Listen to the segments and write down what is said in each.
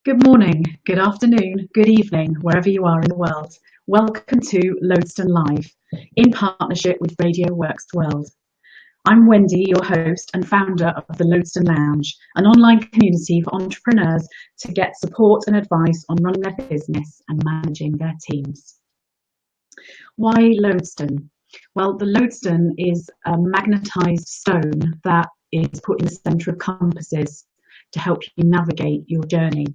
Good morning, good afternoon, good evening, wherever you are in the world. Welcome to Lodestone Live, in partnership with Radio Works World. I'm Wendy, your host and founder of the Lodestone Lounge, an online community for entrepreneurs to get support and advice on running their business and managing their teams. Why Lodestone? Well, the lodestone is a magnetised stone that is put in the centre of compasses to help you navigate your journey.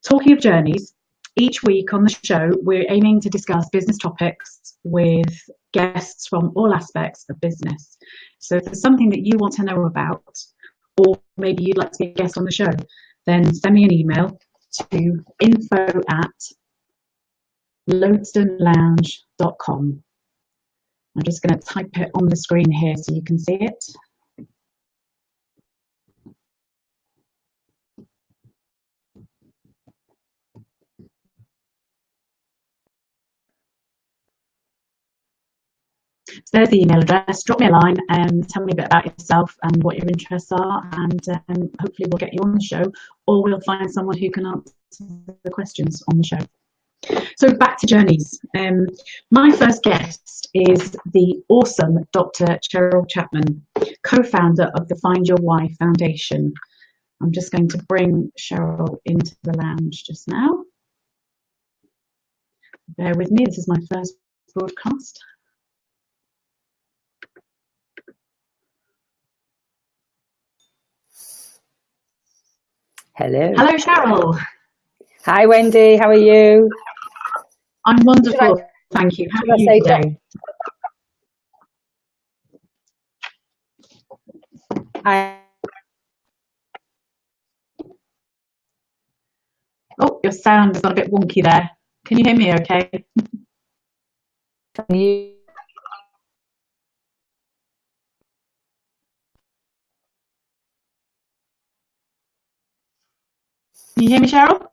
Talking of journeys, each week on the show, we're aiming to discuss business topics with guests from all aspects of business. So if there's something that you want to know about, or maybe you'd like to be a guest on the show, then send me an email to info@lodestonelounge.com. I'm just going to type it on the screen here so you can see it. So there's the email address. Drop me a line and tell me a bit about yourself and what your interests are, and hopefully we'll get you on the show, or we'll find someone who can answer the questions on the show. So back to journeys. My first guest is the awesome Dr Cheryl Chapman, co-founder of the Fangio Foundation. I'm just going to bring Cheryl into the lounge just now. Bear with me, this is my first broadcast. Hello. Hello, Cheryl. Hi, Wendy. How are you? I'm wonderful, thank you. How are you today? Oh, your sound is a bit wonky there. Can you hear me okay? Can you? Can you hear me, Cheryl?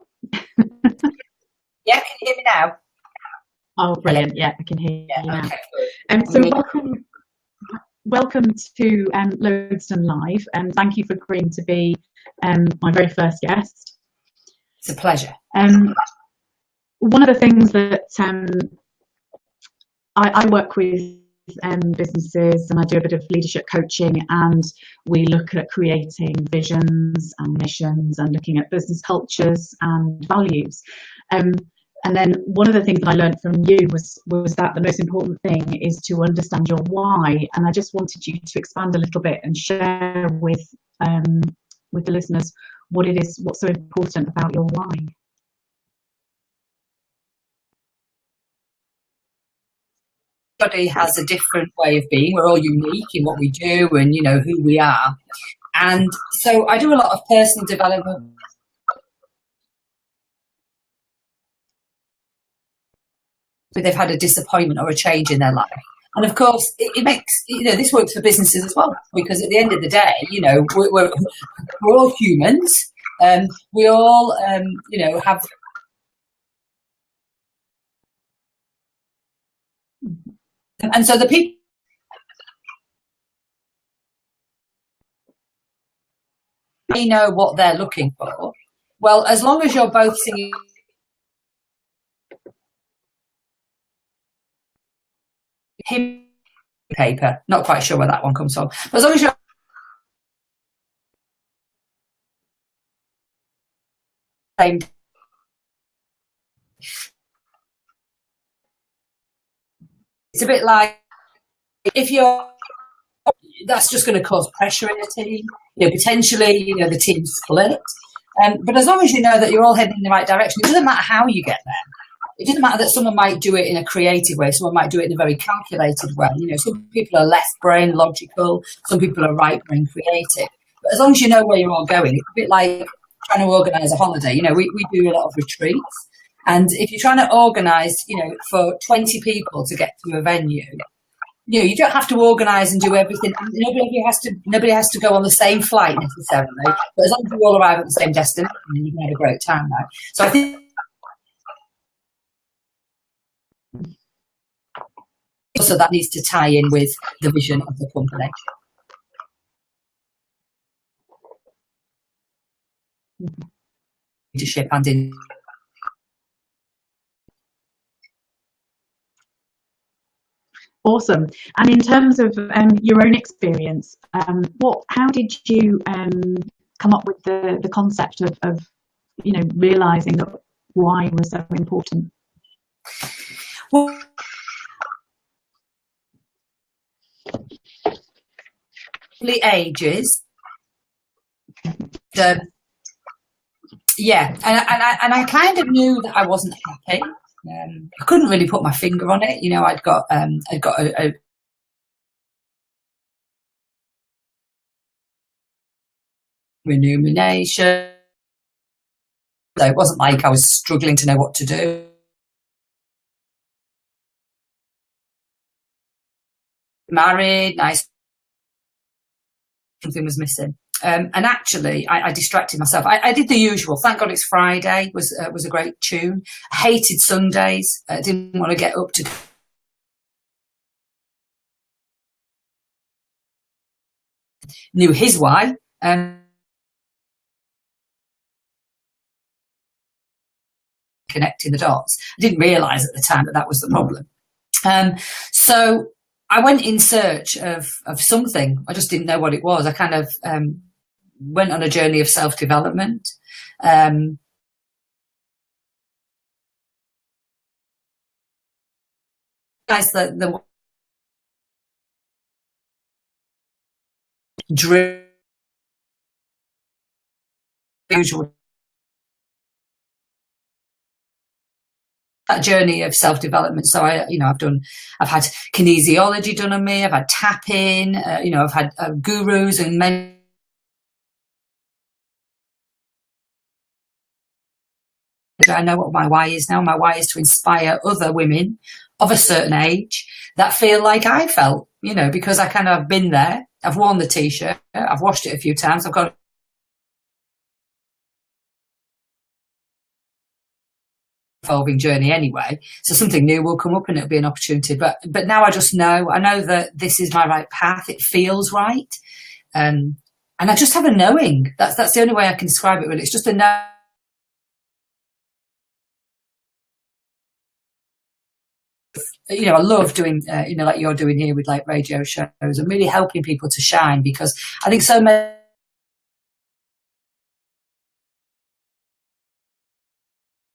Yeah, can you hear me now? Oh, brilliant. Yeah, I can hear you now. Okay, So welcome to Lodestone Live, and thank you for agreeing to be my very first guest. It's a pleasure. One of the things that I work with businesses, and I do a bit of leadership coaching, and we look at creating visions and missions and looking at business cultures and values. And then one of the things that I learned from you was that the most important thing is to understand your why. And I just wanted you to expand a little bit and share with the listeners what it is, what's so important about your why. Everybody has a different way of being. We're all unique in what we do and, you know, who we are. And so I do a lot of personal development. They've had a disappointment or a change in their life. And of course, it makes, you know, this works for businesses as well, because at the end of the day, you know, we're all humans. We all, you know, have. And so the people. They know what they're looking for. Well, as long as you're both singing. Him paper, not quite sure where that one comes from, but as long as you're same, it's a bit like if you're, that's just going to cause pressure in the team, you know, potentially, you know, the team split, but as long as you know that you're all heading in the right direction, it doesn't matter how you get there. It doesn't matter that someone might do it in a creative way, someone might do it in a very calculated way. You know, some people are left brain logical, some people are right brain creative. But as long as you know where you're all going, it's a bit like trying to organise a holiday. You know, we do a lot of retreats. And if you're trying to organise, you know, for 20 people to get to a venue, you know, you don't have to organise and do everything. Nobody has to go on the same flight necessarily. But as long as you all arrive at the same destination, you can have a great time, right? So I think also that needs to tie in with the vision of the company. leadership and in. Awesome. And in terms of your own experience, how did you come up with the concept of realizing that why was so important? Well, ages. Yeah, and I kind of knew that I wasn't happy. I couldn't really put my finger on it. I'd got a remuneration. So it wasn't like I was struggling to know what to do. Married, nice. Something was missing. And actually, I distracted myself. I did the usual. Thank God It's Friday was a great tune. I hated Sundays. I didn't want to get up to. Knew his why. Connecting the dots. I didn't realise at the time that was the problem. So I went in search of something. I just didn't know what it was. I kind of went on a journey of self-development. Guys, the drew usual that journey of self-development. So I've had kinesiology done on me. I've had tapping. I've had gurus and men. I know what my why is now. My why is to inspire other women of a certain age that feel like I felt, because I kind of been there. I've worn the t-shirt. I've washed it a few times. I've got evolving journey anyway, so something new will come up and it'll be an opportunity, but now I know that this is my right path. It feels right, and I just have a knowing. That's the only way I can describe it, really. It's just a know. I love doing like you're doing here with like radio shows and really helping people to shine, because I think so many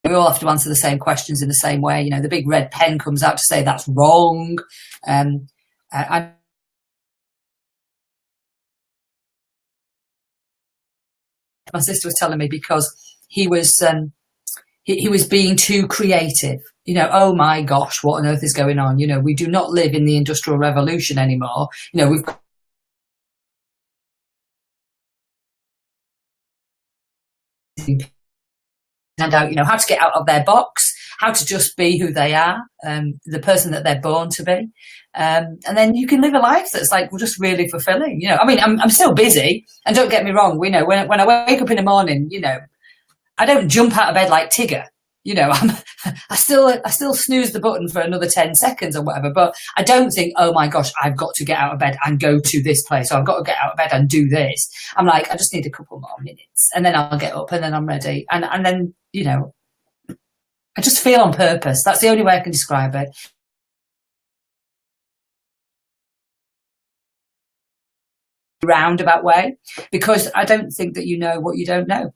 we all have to answer the same questions in the same way. The big red pen comes out to say that's wrong. My sister was telling me, because he was being too creative. Oh my gosh, what on earth is going on? We do not live in the Industrial Revolution anymore. We've got and out, how to get out of their box, how to just be who they are, the person that they're born to be. And then you can live a life that's like just really fulfilling. I'm still busy, and don't get me wrong. When I wake up in the morning, I don't jump out of bed like Tigger. I still snooze the button for another 10 seconds or whatever, but I don't think, oh my gosh, I've got to get out of bed and go to this place, or I've got to get out of bed and do this. I'm like, I just need a couple more minutes, and then I'll get up, and then I'm ready. And then, I just feel on purpose. That's the only way I can describe it. Roundabout way, because I don't think that you know what you don't know.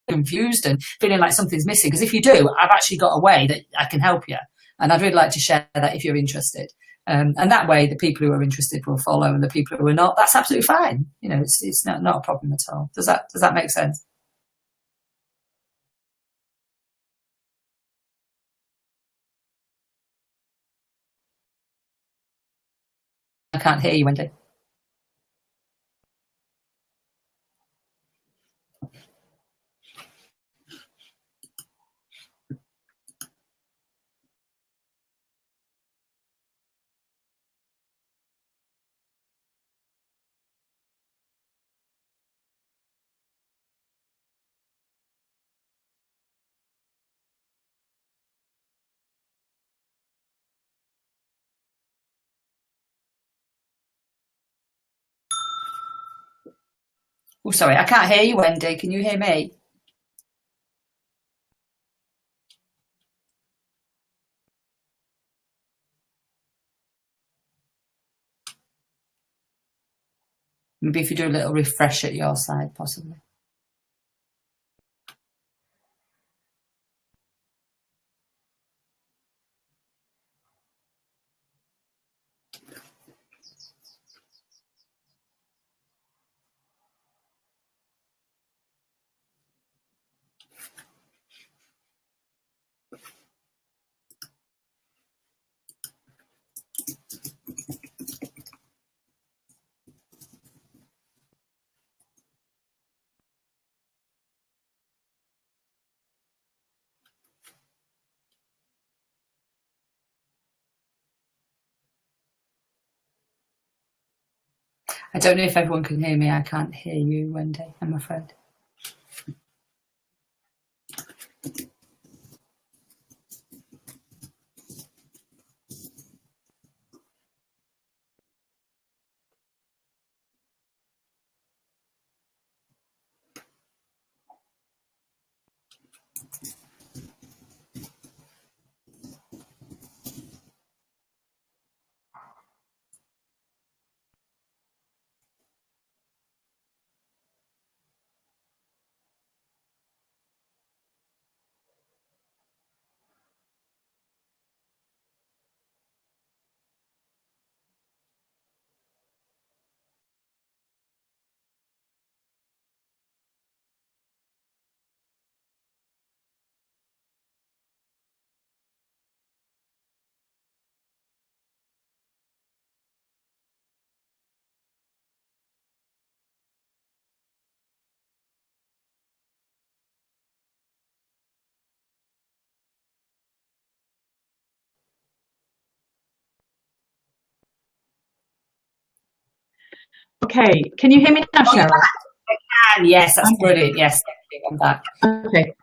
Confused and feeling like something's missing, because if you do, I've actually got a way that I can help you, and I'd really like to share that if you're interested. And that way, the people who are interested will follow, and the people who are not, that's absolutely fine. It's not a problem at all. Does that make sense? I can't hear you, Wendy. Oh, sorry, I can't hear you, Wendy. Can you hear me? Maybe if you do a little refresh at your side, possibly. I don't know if everyone can hear me. I can't hear you, Wendy, I'm afraid. Okay, can you hear me now, Cheryl? Yes, that's brilliant. Yes, thank you. I'm back. Okay,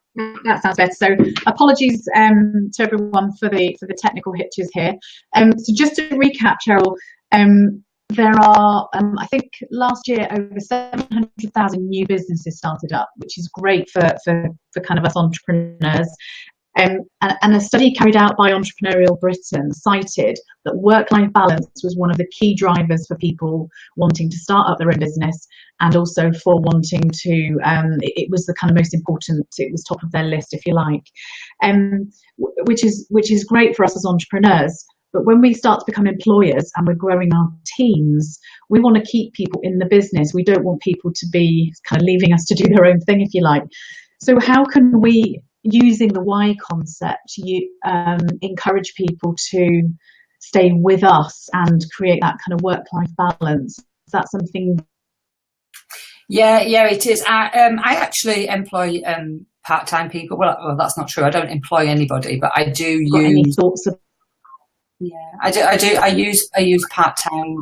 that sounds better. So apologies to everyone for the technical hitches here. So just to recap, Cheryl, there are, I think last year, over 700,000 new businesses started up, which is great for kind of us entrepreneurs. And a study carried out by Entrepreneurial Britain cited that work-life balance was one of the key drivers for people wanting to start up their own business, and also for wanting to, it was the kind of most important, it was top of their list, if you like, which is great for us as entrepreneurs. But when we start to become employers and we're growing our teams, we want to keep people in the business. We don't want people to be kind of leaving us to do their own thing, if you like. So how can we, using the why concept, you encourage people to stay with us and create that kind of work-life balance? Is that something? Yeah, it is. I actually employ part-time people. Well, that's not true. I don't employ anybody, but I do use. Any thoughts of? Yeah, I do. I use part-time,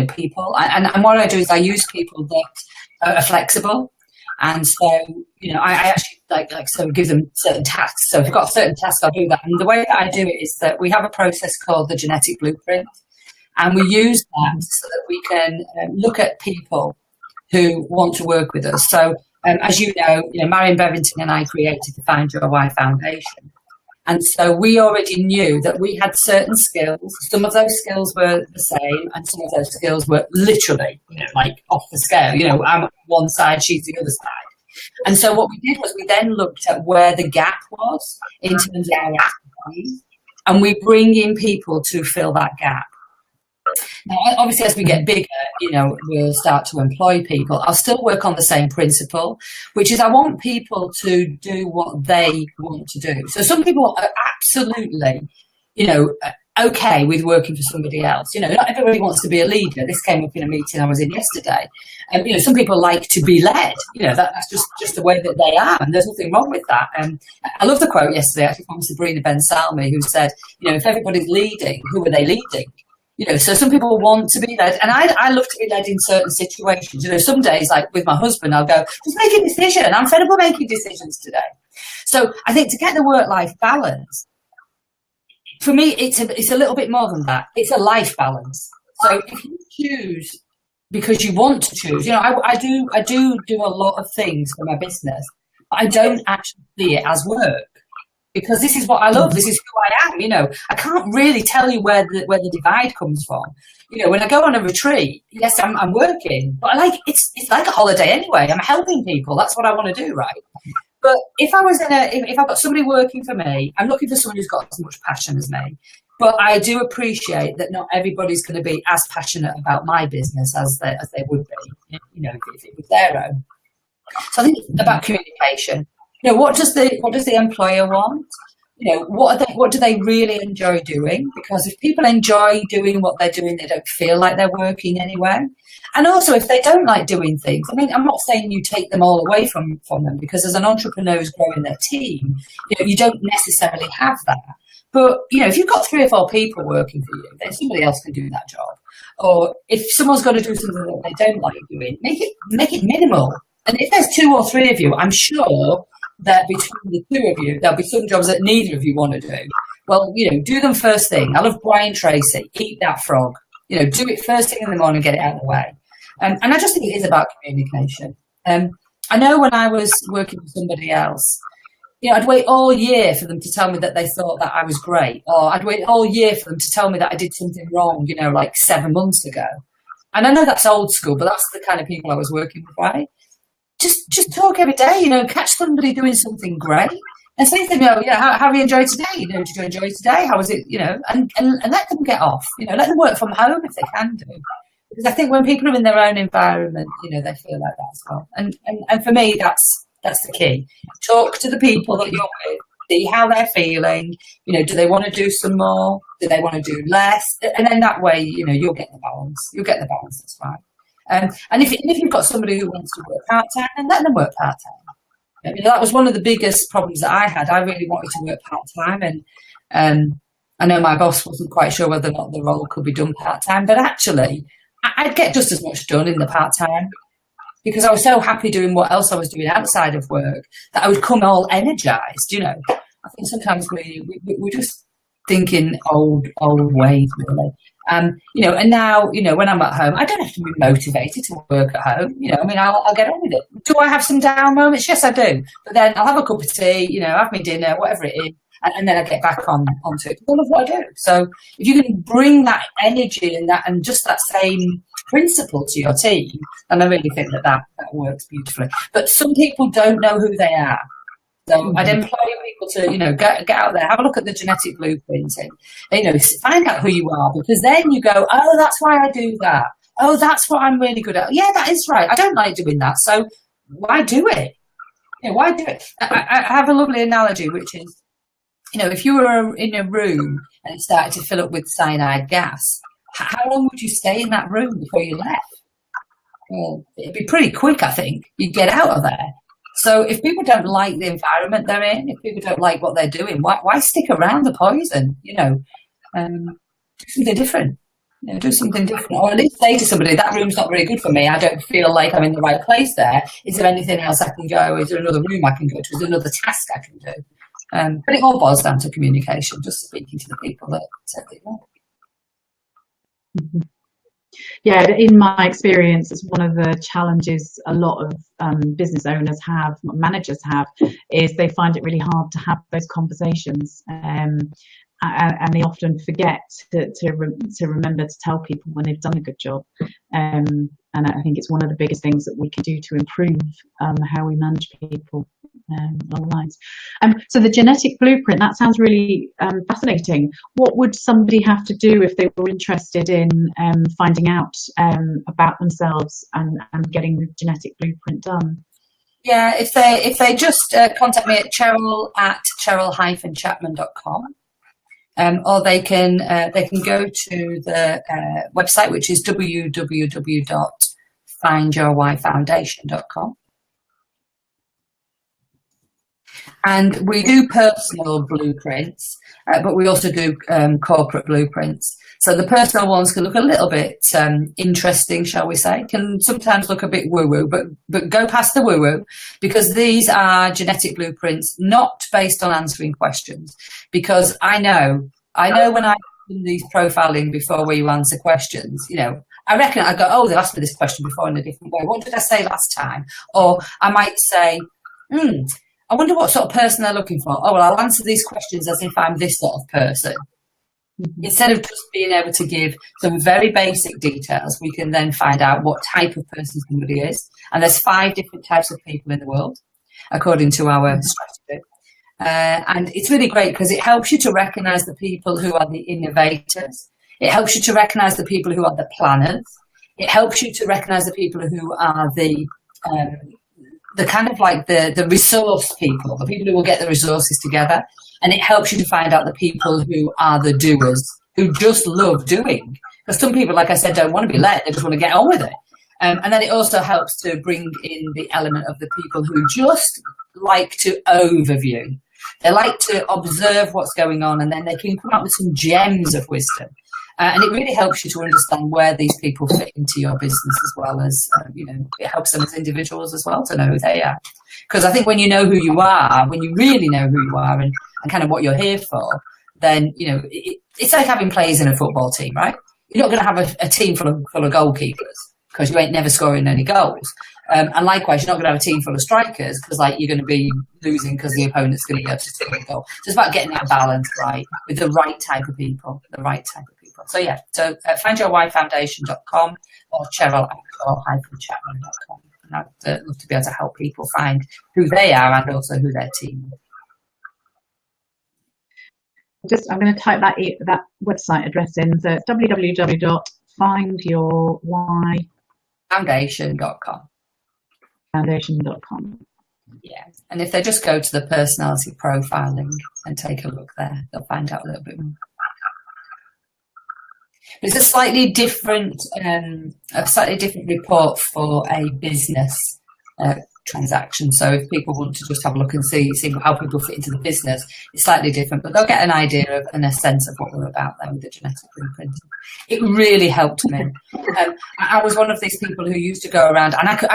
people, and what I do is I use people that are flexible. And so, I actually so give them certain tasks. So if I've got a certain task, I'll do that. And the way that I do it is that we have a process called the genetic blueprint, and we use that so that we can look at people who want to work with us. So, as you know, Marion Bevington and I created the Fangio Foundation. And so we already knew that we had certain skills. Some of those skills were the same, and some of those skills were literally, off the scale. I'm on one side, she's the other side. And so what we did was we then looked at where the gap was in terms of our expertise, and we bring in people to fill that gap. Now, obviously, as we get bigger, we'll start to employ people. I'll still work on the same principle, which is I want people to do what they want to do. So some people are absolutely, okay with working for somebody else. Not everybody wants to be a leader. This came up in a meeting I was in yesterday. Some people like to be led. That's just the way that they are, and there's nothing wrong with that. I love the quote yesterday, actually, from Sabrina Ben-Salmi, who said, if everybody's leading, who are they leading? So some people want to be led, and I love to be led in certain situations. Some days, like with my husband, I'll go, just make a decision. I'm fed up of making decisions today. So I think to get the work-life balance, for me, it's a little bit more than that. It's a life balance. So if you choose because you want to choose. I do a lot of things for my business, but I don't actually see it as work, because this is what I love. This is who I am. I can't really tell you where the divide comes from. When I go on a retreat, yes, I'm working, but it's like a holiday anyway. I'm helping people. That's what I want to do, right? But if I've got somebody working for me, I'm looking for someone who's got as much passion as me. But I do appreciate that not everybody's going to be as passionate about my business as they would be, if it was their own. So I think it's about communication. What does the employer want? What do they really enjoy doing? Because if people enjoy doing what they're doing, they don't feel like they're working anyway. And also, if they don't like doing things, I'm not saying you take them all away from them, because as an entrepreneur who's growing their team, you don't necessarily have that. But, if you've got 3 or 4 people working for you, then somebody else can do that job. Or if someone's going to do something that they don't like doing, make it minimal. And if there's 2 or 3 of you, I'm sure that between the 2 of you, there'll be some jobs that neither of you want to do. Well, do them first thing. I love Brian Tracy, eat that frog. Do it first thing in the morning, get it out of the way. And I just think it is about communication. I know when I was working with somebody else, I'd wait all year for them to tell me that they thought that I was great. Or I'd wait all year for them to tell me that I did something wrong, like 7 months ago. And I know that's old school, but that's the kind of people I was working with, right? Just talk every day, catch somebody doing something great and say to them, how have you enjoyed today? Did you enjoy today? How was it? And let them get off, let them work from home if they can do. Because I think when people are in their own environment, they feel like that as well. And for me, that's the key. Talk to the people that you're with, see how they're feeling. Do they want to do some more? Do they want to do less? And then that way, you'll get the balance. You'll get the balance, that's right. And if you've got somebody who wants to work part-time, then let them work part-time. That was one of the biggest problems that I had. I really wanted to work part-time, and I know my boss wasn't quite sure whether or not the role could be done part-time, but actually I'd get just as much done in the part-time, because I was so happy doing what else I was doing outside of work that I would come all energized. I think sometimes we're just thinking old ways, really. And now, when I'm at home, I don't have to be motivated to work at home. I'll get on with it. Do I have some down moments? Yes, I do. But then I'll have a cup of tea, have my dinner, whatever it is, and then I get back onto it. I love what I do. So if you can bring that energy and just that same principle to your team, and I really think that works beautifully. But some people don't know who they are. So I'd employ people to, get out there, have a look at the genetic blueprint and, find out who you are, because then you go, oh, that's why I do that. Oh, that's what I'm really good at. Yeah, that is right. I don't like doing that. So why do it? Why do it? I have a lovely analogy, which is, if you were in a room and it started to fill up with cyanide gas, how long would you stay in that room before you left? Well, it'd be pretty quick, I think. You'd get out of there. So if people don't like the environment they're in, if people don't like what they're doing, why stick around the poison? Do something different. Do something different. Or at least say to somebody, that room's not very good for me. I don't feel like I'm in the right place there. Is there anything else I can go? Is there another room I can go to? Is there another task I can do? But it all boils down to communication, just speaking to the people that they want. Mm-hmm. Yeah, in my experience, it's one of the challenges a lot of business owners have, managers have, is they find it really hard to have those conversations. And they often forget to remember to tell people when they've done a good job. And I think it's one of the biggest things that we can do to improve how we manage people along the lines. So the genetic blueprint, that sounds really fascinating. What would somebody have to do if they were interested in finding out about themselves and getting the genetic blueprint done? Yeah, if they just contact me at Cheryl-Chapman.com. Or they can go to the website, which is www.findyourwhyfoundation.com. And we do personal blueprints, but we also do corporate blueprints. So the personal ones can look a little bit interesting, shall we say, can sometimes look a bit woo-woo, but go past the woo-woo, because these are genetic blueprints not based on answering questions. Because I know when I've done these profiling before where you answer questions, I reckon I go, oh, they've asked me this question before in a different way. What did I say last time? Or I might say, I wonder what sort of person they're looking for. Oh, well, I'll answer these questions as if I'm this sort of person. Instead of just being able to give some very basic details, we can then find out what type of person somebody is. And there's 5 different types of people in the world, according to our strategy. And it's really great because it helps you to recognise the people who are the innovators. It helps you to recognise the people who are the planners. It helps you to recognise the people who are the kind of like the resource people, the people who will get the resources together. And it helps you to find out the people who are the doers, who just love doing. Because some people, like I said, don't want to be led. They just want to get on with it. And then it also helps to bring in the element of the people who just like to overview. They like to observe what's going on, and then they can come up with some gems of wisdom. And it really helps you to understand where these people fit into your business, as well as, it helps them as individuals as well to know who they are. Because I think when you know who you are, when you really know who you are and kind of what you're here for, then, it's like having players in a football team, right? You're not going to have a team full of goalkeepers because you ain't never scoring any goals. And likewise, you're not going to have a team full of strikers because, you're going to be losing because the opponent's going to be able to score a goal. So it's about getting that balance right with the right type of people, So, yeah, fangio.foundation.com or Cheryl@chapman.com. And I'd love to be able to help people find who they are and also who their team is. I'm going to type that website address in. So it's www.findyourwhyfoundation.com. Foundation.com. Yeah, and if they just go to the personality profiling and take a look there, they'll find out a little bit more. It's a slightly different report for a business transaction. So if people want to just have a look and see how people fit into the business, it's slightly different, but they'll get an idea of and a sense of what we're about there with the genetic blueprint. It really helped me. I was one of these people who used to go around, and I can,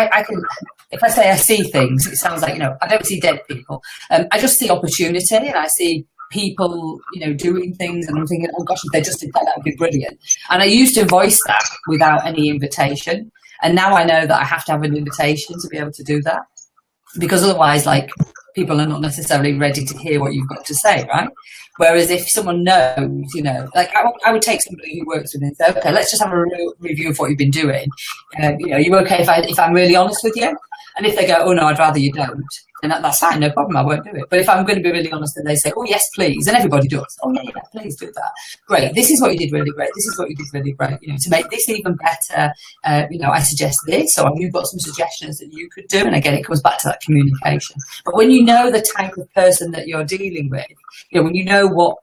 if I say I see things, it sounds like, I don't see dead people. I just see opportunity, and I see people, doing things, and I'm thinking, oh gosh, if they just did that, that would be brilliant. And I used to voice that without any invitation. And now I know that I have to have an invitation to be able to do that, because otherwise, people are not necessarily ready to hear what you've got to say, right? Whereas if someone knows, I would take somebody who works with me and say, okay, let's just have a review of what you've been doing. Are you okay if I'm really honest with you? And if they go, oh no, I'd rather you don't, then that's fine, no problem, I won't do it. But if I'm going to be really honest and they say, oh yes, please, and everybody does, oh yeah, please do that. Great, this is what you did really great, this is what you did really great. To make this even better, I suggest this, or you've got some suggestions that you could do. And again, it comes back to that communication. But when you know the type of person that you're dealing with, when you know what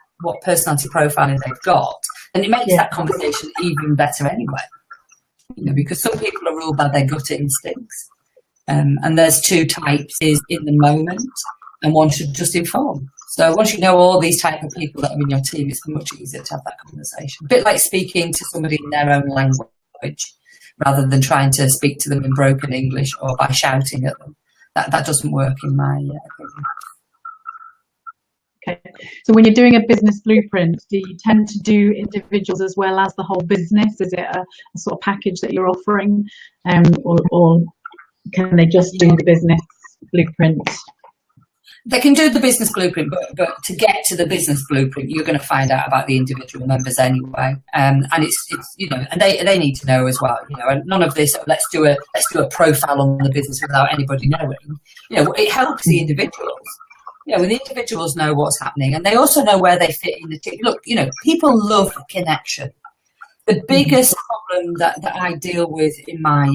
personality profiling they've got, then it makes that conversation even better anyway. Because some people are ruled by their gut instincts. And there's 2 types, is in the moment, and one should just inform. So once you know all these type of people that are in your team, it's much easier to have that conversation. A bit like speaking to somebody in their own language, rather than trying to speak to them in broken English or by shouting at them. That doesn't work in my opinion. Okay. So when you're doing a business blueprint, do you tend to do individuals as well as the whole business? Is it a sort of package that you're offering, or can they just do the business blueprint? They can do the business blueprint, but to get to the business blueprint, you're going to find out about the individual members anyway. And it's and they need to know as well. And none of this. Let's do a profile on the business without anybody knowing. It helps the individuals. When the individuals know what's happening, and they also know where they fit in the team. Look, people love connection. The biggest problem that I deal with in my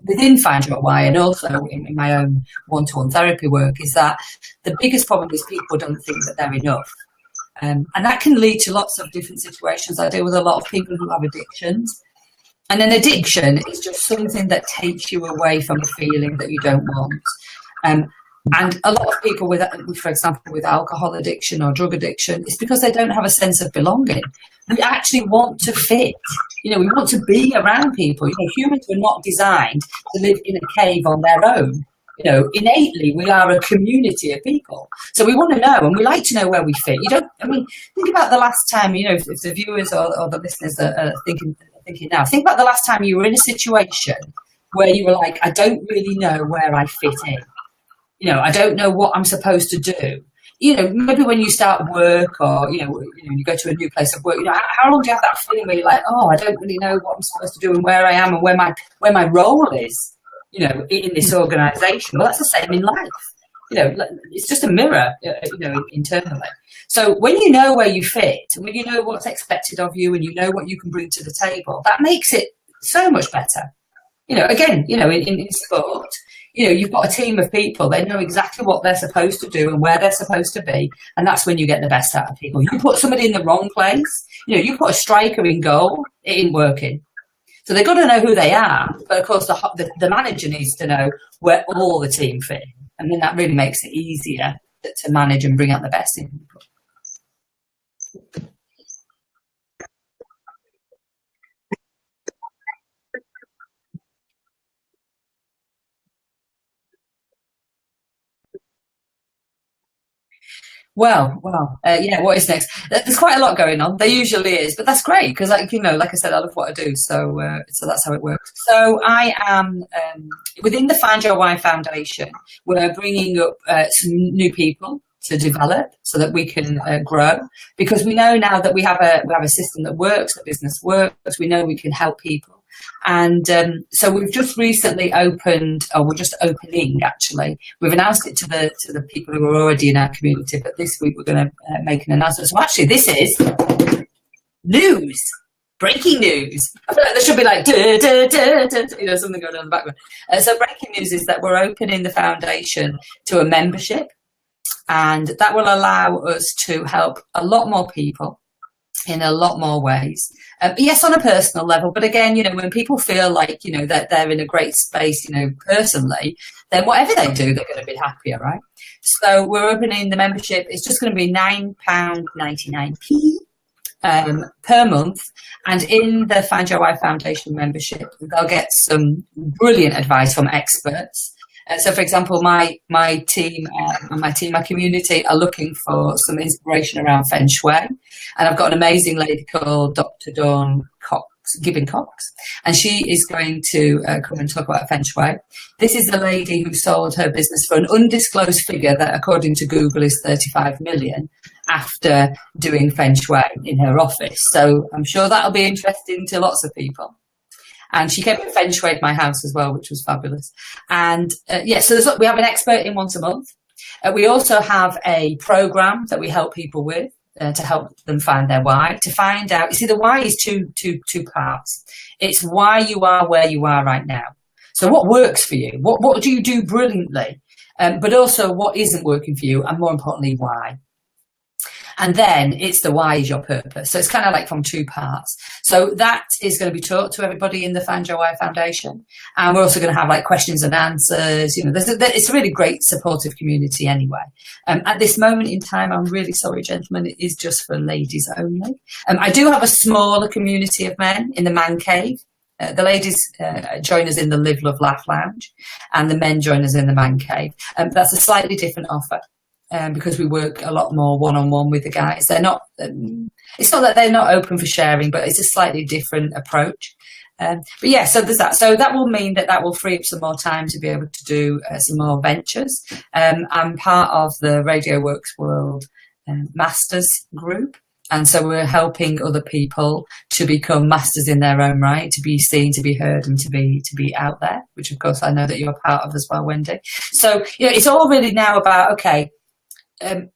within Fangio Why and also in my own one-to-one therapy work is that the biggest problem is people don't think that they're enough. And that can lead to lots of different situations. I deal with a lot of people who have addictions. And an addiction is just something that takes you away from a feeling that you don't want. And a lot of people for example, with alcohol addiction or drug addiction, it's because they don't have a sense of belonging. We actually want to fit. We want to be around people. Humans were not designed to live in a cave on their own. Innately, we are a community of people. So we want to know, and we like to know where we fit. Think about the last time, if the viewers or the listeners are thinking thinking now. Think about the last time you were in a situation where you were like, I don't really know where I fit in. You know, I don't know what I'm supposed to do. You know, maybe when you start work, or you go to a new place of work. You know, how long do you have that feeling where you're like, oh, I don't really know what I'm supposed to do and where I am and where my role is. You know, in this organisation. Well, that's the same in life. You know, it's just a mirror. You know, internally. So when you know where you fit, and when you know what's expected of you, and you know what you can bring to the table, that makes it so much better. You know, again, you know, in sport, you know, you've got a team of people. They know exactly what they're supposed to do and where they're supposed to be, and that's when you get the best out of people. You put somebody in the wrong place. You know, you put a striker in goal, it ain't working. So they've got to know who they are, but of course the manager needs to know where all the team fit, and then that really makes it easier to manage and bring out the best in people. Well, yeah. What is next? There's quite a lot going on. There usually is, but that's great because, like you know, like I said, I love what I do. So that's how it works. So I am within the Fangio Foundation. We're bringing up some new people to develop so that we can grow, because we know now that we have a system that works, that business works. We know we can help people. And so we've just recently opened, or we're just opening actually. We've announced it to the people who are already in our community, but this week we're going to make an announcement. So actually, this is news, breaking news. I feel like there should be like you know, something going on in the background. So breaking news is that we're opening the foundation to a membership, and that will allow us to help a lot more people in a lot more ways. Yes, on a personal level, but again, you know, when people feel like, you know, that they're in a great space, you know, personally, then whatever they do, they're going to be happier, right? So we're opening the membership. It's just going to be £9.99p per month. And in the Fangio Foundation membership, they'll get some brilliant advice from experts. So, for example, my team, my community are looking for some inspiration around Feng Shui. And I've got an amazing lady called Dr Cox, and she is going to come and talk about Feng Shui. This is the lady who sold her business for an undisclosed figure that, according to Google, is 35 million after doing Feng Shui in her office. So I'm sure that'll be interesting to lots of people. And she came and Feng Shui'd my house as well, which was fabulous. And so we have an expert in once a month. We also have a program that we help people with to help them find their why. To find out, you see, the why is two parts. It's why you are where you are right now. So what works for you? What do you do brilliantly? But also what isn't working for you, and more importantly, why? And then it's the why is your purpose. So it's kind of like from two parts. So that is going to be taught to everybody in the Fangio Foundation. And we're also going to have like questions and answers. You know, it's a really great supportive community anyway. At this moment in time, I'm really sorry, gentlemen, it is just for ladies only. I do have a smaller community of men in the man cave. The ladies join us in the Live, Love, Laugh Lounge, and the men join us in the man cave. That's a slightly different offer. Because we work a lot more one-on-one with the guys. They're not, it's not that they're not open for sharing, but it's a slightly different approach. But yeah, so there's that. So that will mean that will free up some more time to be able to do some more ventures. I'm part of the Radio Works World Masters group. And so we're helping other people to become masters in their own right, to be seen, to be heard, and to be out there, which of course I know that you're part of as well, Wendy. So, you know, it's all really now about, okay,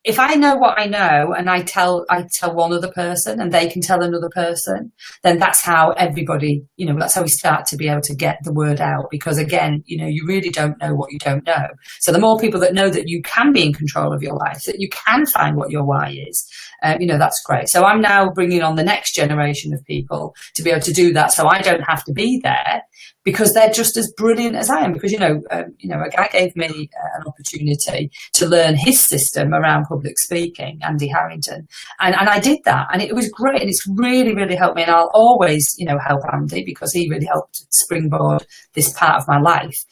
if I know what I know and I tell one other person and they can tell another person, then that's how everybody, you know, that's how we start to be able to get the word out. Because again, you know, you really don't know what you don't know. So the more people that know that you can be in control of your life, that you can find what your why is, you know, that's great. So I'm now bringing on the next generation of people to be able to do that. So I don't have to be there, because they're just as brilliant as I am. Because, you know, a guy gave me an opportunity to learn his system around public speaking, Andy Harrington. And I did that, and it was great. And it's really, really helped me. And I'll always, you know, help Andy, because he really helped springboard this part of my life.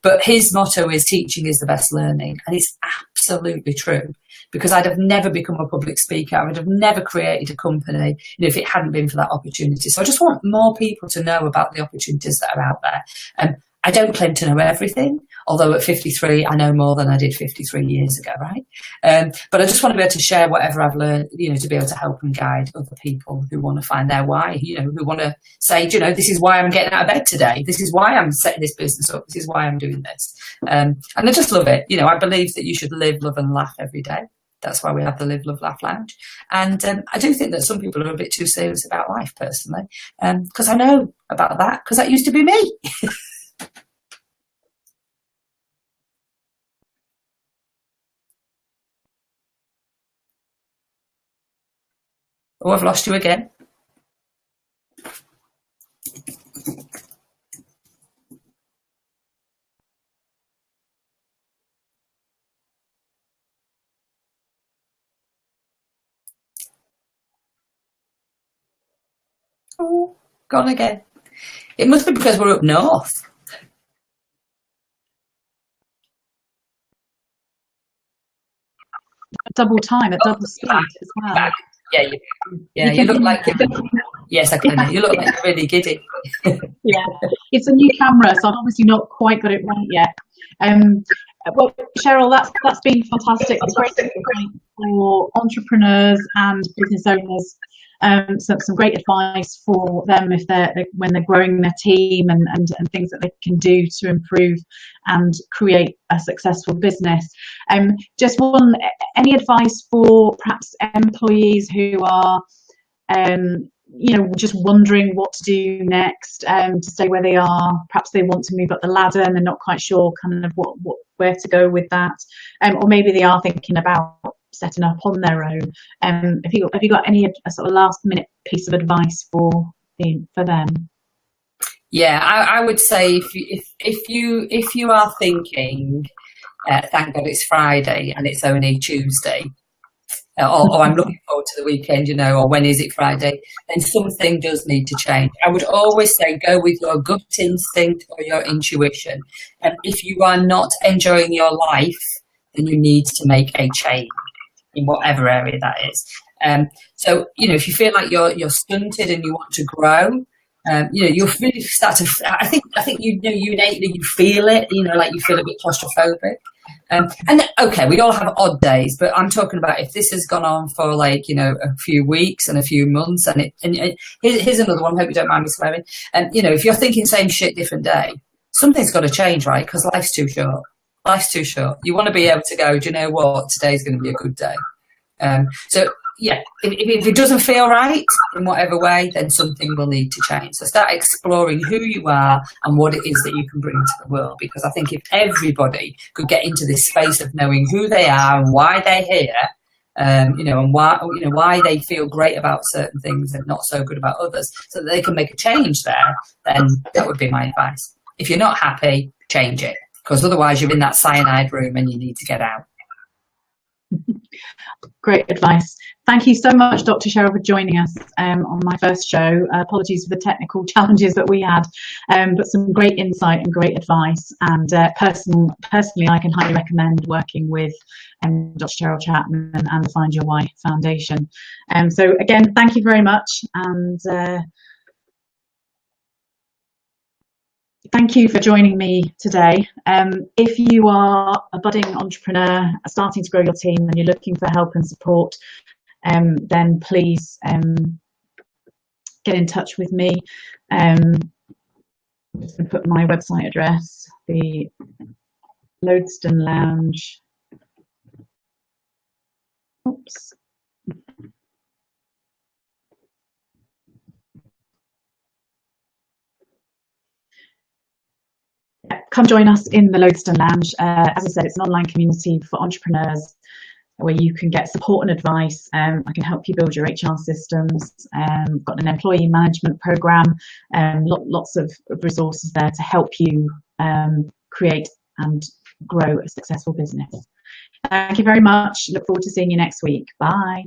But his motto is teaching is the best learning. And it's absolutely true. because I'd have never become a public speaker. I would have never created a company, if it hadn't been for that opportunity. So I just want more people to know about the opportunities that are out there. I don't claim to know everything, although at 53, I know more than I did 53 years ago, right? But I just want to be able to share whatever I've learned, to be able to help and guide other people who want to find their why, who want to say, this is why I'm getting out of bed today. This is why I'm setting this business up. This is why I'm doing this. And I just love it. I believe that you should live, love and laugh every day. That's why we have the Live, Love, Laugh Lounge. And I do think that some people are a bit too serious about life, personally, because I know about that, because that used to be me. Oh, I've lost you again. Oh, gone again. It must be because we're up north. Double time, at double speed as well. Back. Yeah, you look like yes, I can. You look like you're really giddy. Yeah, it's a new camera, so I've obviously not quite got it right yet. Well, Cheryl, that's been fantastic. It's great for entrepreneurs and business owners. Some great advice for them when they're growing their team and things that they can do to improve and create a successful business. Just any advice for perhaps employees who are just wondering what to do next, to stay where they are. Perhaps they want to move up the ladder and they're not quite sure kind of where to go with that, or maybe they are thinking about setting up on their own. Have you got any sort of last minute piece of advice for them? Yeah, I would say if you are thinking, thank God it's Friday and it's only Tuesday, or I'm looking forward to the weekend, or when is it Friday, then something does need to change. I would always say go with your gut instinct or your intuition. And if you are not enjoying your life, then you need to make a change in whatever area that is. So, if you feel like you're stunted and you want to grow, you'll really start to, I think you innately you feel it, like you feel a bit claustrophobic. And okay, we all have odd days, but I'm talking about if this has gone on for a few weeks and a few months, and here's another one. I hope you don't mind me swearing. And if you're thinking same shit, different day, something's got to change, right? Because life's too short. Life's too short. You want to be able to go, do you know what? Today's going to be a good day. So yeah, if it doesn't feel right in whatever way, then something will need to change. So start exploring who you are and what it is that you can bring to the world. Because I think if everybody could get into this space of knowing who they are and why they're here, and why they feel great about certain things and not so good about others, so that they can make a change there, then that would be my advice. If you're not happy, change it, because otherwise you're in that cyanide room and you need to get out. Great advice. Thank you so much, Dr. Cheryl, for joining us on my first show. Apologies for the technical challenges that we had, but some great insight and great advice. And personally, I can highly recommend working with Dr. Cheryl Chapman and the Find Your Why Foundation. So again, thank you very much. And thank you for joining me today. If you are a budding entrepreneur starting to grow your team and you're looking for help and support, then please get in touch with me. I'm just going to put my website address, the Lodeston Lounge. Oops. Come join us in the Lodeston Lounge. As I said, it's an online community for entrepreneurs where you can get support and advice. I can help you build your HR systems. Got an employee management program, lots of resources there to help you create and grow a successful business. Thank you very much. Look forward to seeing you next week. Bye.